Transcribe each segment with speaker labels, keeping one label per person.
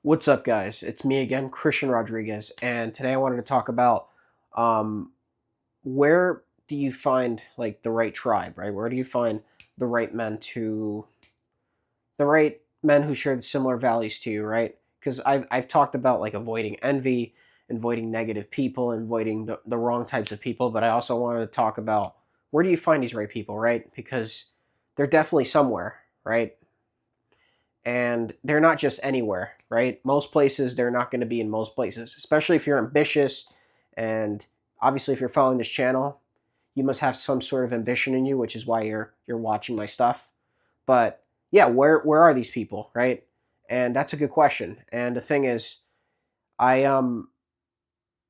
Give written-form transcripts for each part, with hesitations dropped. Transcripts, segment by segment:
Speaker 1: What's up, guys? It's me again, Christian Rodriguez, and today I wanted to talk about um, where do you find like the right tribe, right? Where do you find the right men to the right men who share similar values to you, right? Because I've talked about like avoiding envy, avoiding negative people, avoiding the wrong types of people, but I also wanted to talk about where do you find these right people, right? Because they're definitely somewhere, right? And they're not just anywhere, right? Most places they're not going to be in most places, especially if you're ambitious. And obviously, if you're following this channel, you must have some sort of ambition in you, which is why you're watching my stuff. But yeah, where are these people, right? And that's a good question. And the thing is, I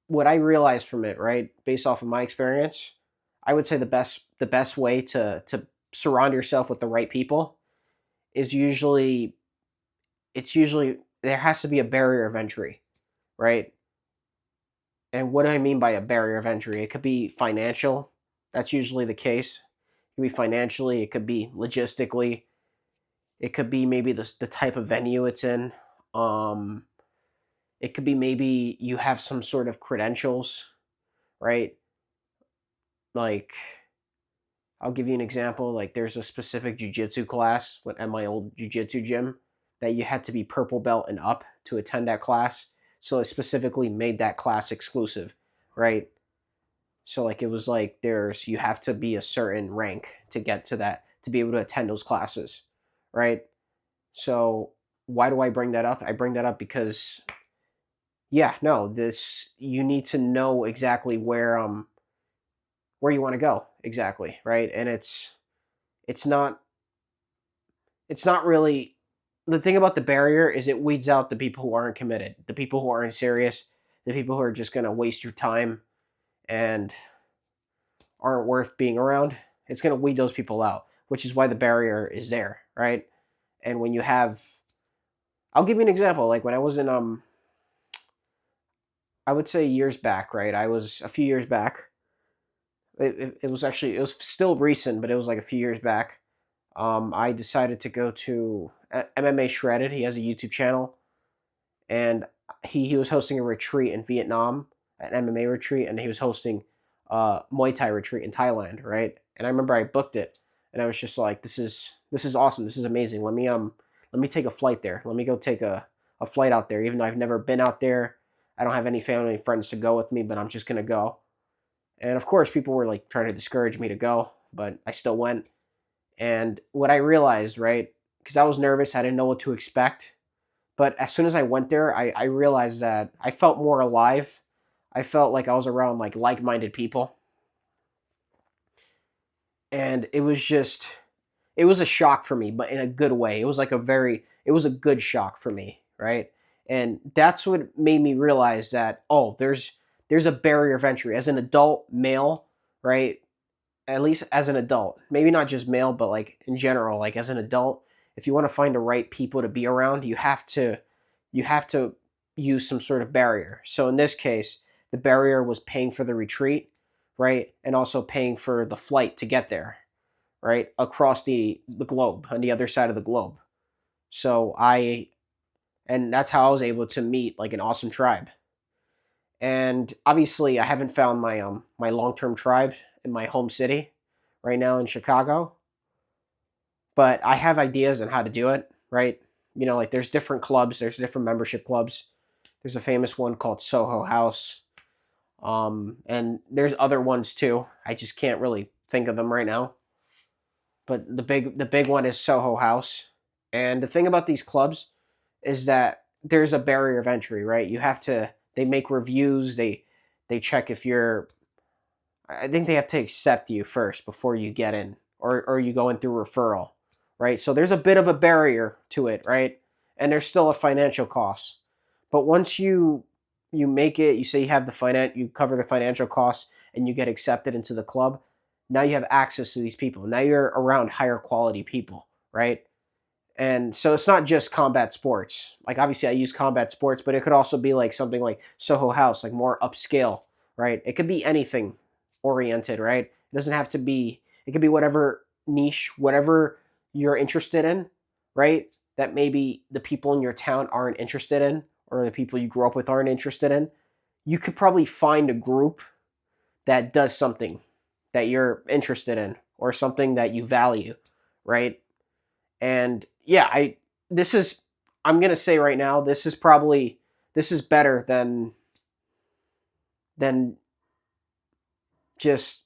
Speaker 1: what I realized from it, right, based off of my experience, I would say the best way to surround yourself with the right people is usually there has to be a barrier of entry, right? And what do I mean by a barrier of entry? It could be financial. That's usually the case. It could be financially. It could be logistically. It could be maybe the type of venue it's in. Um, it could be maybe you have some sort of credentials, right? Like I'll give you an example. Like there's a specific jujitsu class at my old jujitsu gym that you had to be purple belt and up to attend that class. So it specifically made that class exclusive, right? So like it was like there's you have to be a certain rank to get to that to be able to attend those classes, right? So why do I bring that up? I bring that up because yeah, no, this you need to know exactly where you want to go exactly, right? And it's not it's not really the thing about the barrier is it weeds out the people who aren't committed, the people who aren't serious, the people who are just going to waste your time and aren't worth being around. It's going to weed those people out, which is why the barrier is there, right? And when you have I'll give you an example. Like when I was in I would say years back, right? I was a few years back. It was actually it was still recent, but it was like a few years back. I decided to go to MMA Shredded. He has a YouTube channel, and he was hosting a retreat in Vietnam, an MMA retreat, and he was hosting Muay Thai retreat in Thailand, right? And I remember I booked it, and I was just like, this is awesome, this is amazing. Let me take a flight there. Let me go take a flight out there, even though I've never been out there. I don't have any family and friends to go with me, but I'm just gonna go. And of course, people were like trying to discourage me to go, but I still went. And what I realized, right, because I was nervous, I didn't know what to expect. But as soon as I went there, I realized that I felt more alive. I felt like I was around like-minded people. And it was a shock for me, but in a good way. It was a good shock for me, right? And that's what made me realize that, oh, there's a barrier of entry. As an adult male, right? At least as an adult, maybe not just male, but like in general, like as an adult, if you want to find the right people to be around, you have to use some sort of barrier. So in this case, the barrier was paying for the retreat, right? And also paying for the flight to get there, right? Across the globe, on the other side of the globe. So and that's how I was able to meet like an awesome tribe. And obviously I haven't found my long-term tribe in my home city right now in Chicago, but I have ideas on how to do it, right? Like there's different clubs, there's different membership clubs. There's a famous one called Soho House. And there's other ones too. I just can't really think of them right now. But the big one is Soho House. And the thing about these clubs is that there's a barrier of entry, right? They make reviews, they check if you're I think they have to accept you first before you get in, or you go in through referral, right? So there's a bit of a barrier to it, right? And there's still a financial cost. But once you make it, you say you have you cover the financial costs, and you get accepted into the club. Now you have access to these people. Now you're around higher quality people, right? And so it's not just combat sports. Like obviously I use combat sports, but it could also be like something like Soho House, like more upscale, right? It could be anything oriented, right? It doesn't have to be it could be whatever niche, whatever you're interested in, right? that maybe the people in your town aren't interested in, or the people you grew up with aren't interested in, you could probably find a group that does something that you're interested in or something that you value, right? And yeah, this is I'm going to say right now, this is better than just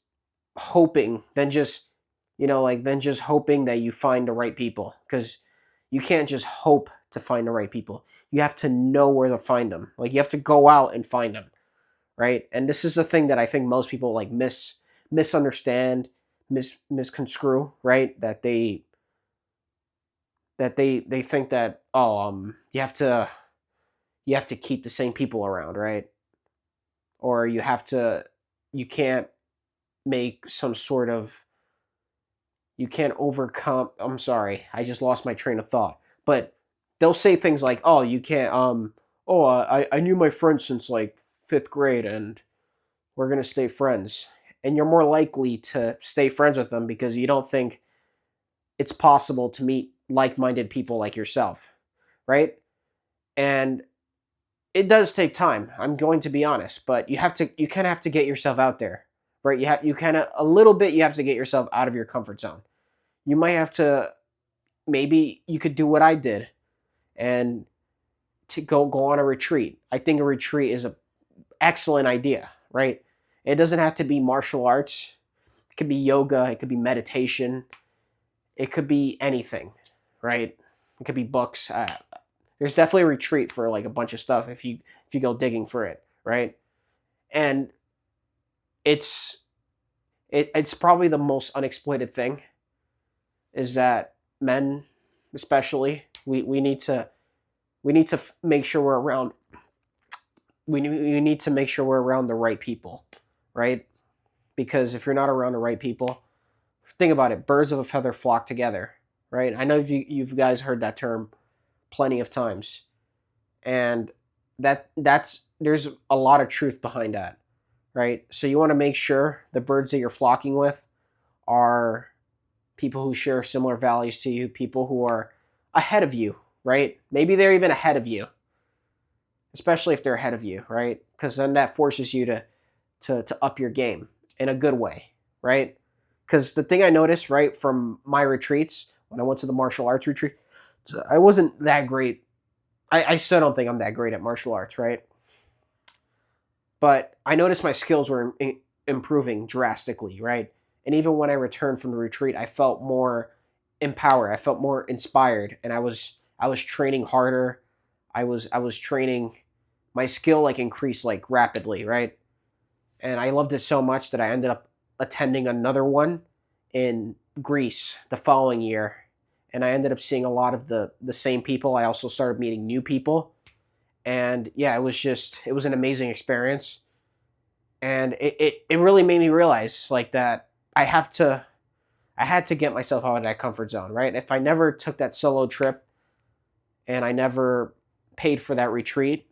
Speaker 1: hoping, than just than just hoping that you find the right people, because you can't just hope to find the right people. You have to know where to find them. Like, you have to go out and find them, right? And this is the thing that I think most people like misunderstand, misconstrue, right? That they think that, oh, you have to keep the same people around, right? Or you can't make some sort of, you can't overcome, I'm sorry, I just lost my train of thought. But they'll say things like, oh, you can't, oh, I knew my friend since like fifth grade and we're going to stay friends. And you're more likely to stay friends with them because you don't think it's possible to meet like-minded people like yourself, right? And it does take time. I'm going to be honest, but you kind of have to get yourself out there, right? You kind of, a little bit, you have to get yourself out of your comfort zone. You might have to, maybe you could do what I did and to go on a retreat. I think a retreat is an excellent idea, right? It doesn't have to be martial arts. It could be yoga, it could be meditation, it could be anything, right? It could be books. There's definitely a retreat for like a bunch of stuff if you go digging for it, right? And it's it's probably the most unexploited thing, is that men, especially, we need to, make sure we're around, we need to make sure we're around the right people, right? Because if you're not around the right people, think about it, birds of a feather flock together, right? I know you guys heard that term plenty of times, and that's there's a lot of truth behind that, right? So you want to make sure the birds that you're flocking with are people who share similar values to you, people who are ahead of you, right? Maybe they're even ahead of you, especially if they're ahead of you, right? Because then that forces you to up your game in a good way, right? Because the thing I noticed, right, from my retreats, when I went to the martial arts retreat, I wasn't that great. I still don't think I'm that great at martial arts, right? But I noticed my skills were improving drastically, right? And even when I returned from the retreat, I felt more empowered. I felt more inspired, and I was training harder. I was training, my skill like increased like rapidly, right? And I loved it so much that I ended up attending another one in Greece the following year, and I ended up seeing a lot of the same people. I also started meeting new people, and yeah, it was an amazing experience, and it really made me realize like that I had to get myself out of that comfort zone, right? If I never took that solo trip and I never paid for that retreat,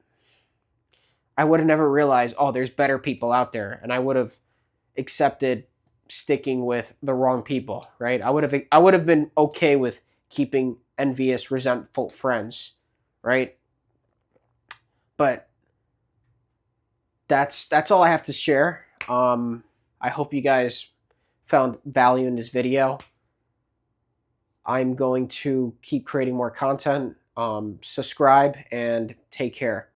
Speaker 1: I would have never realized, oh, there's better people out there, and I would have accepted sticking with the wrong people, right? I would have been okay with keeping envious, resentful friends, right? But that's all I have to share. I hope you guys found value in this video. I'm going to keep creating more content. Subscribe and take care.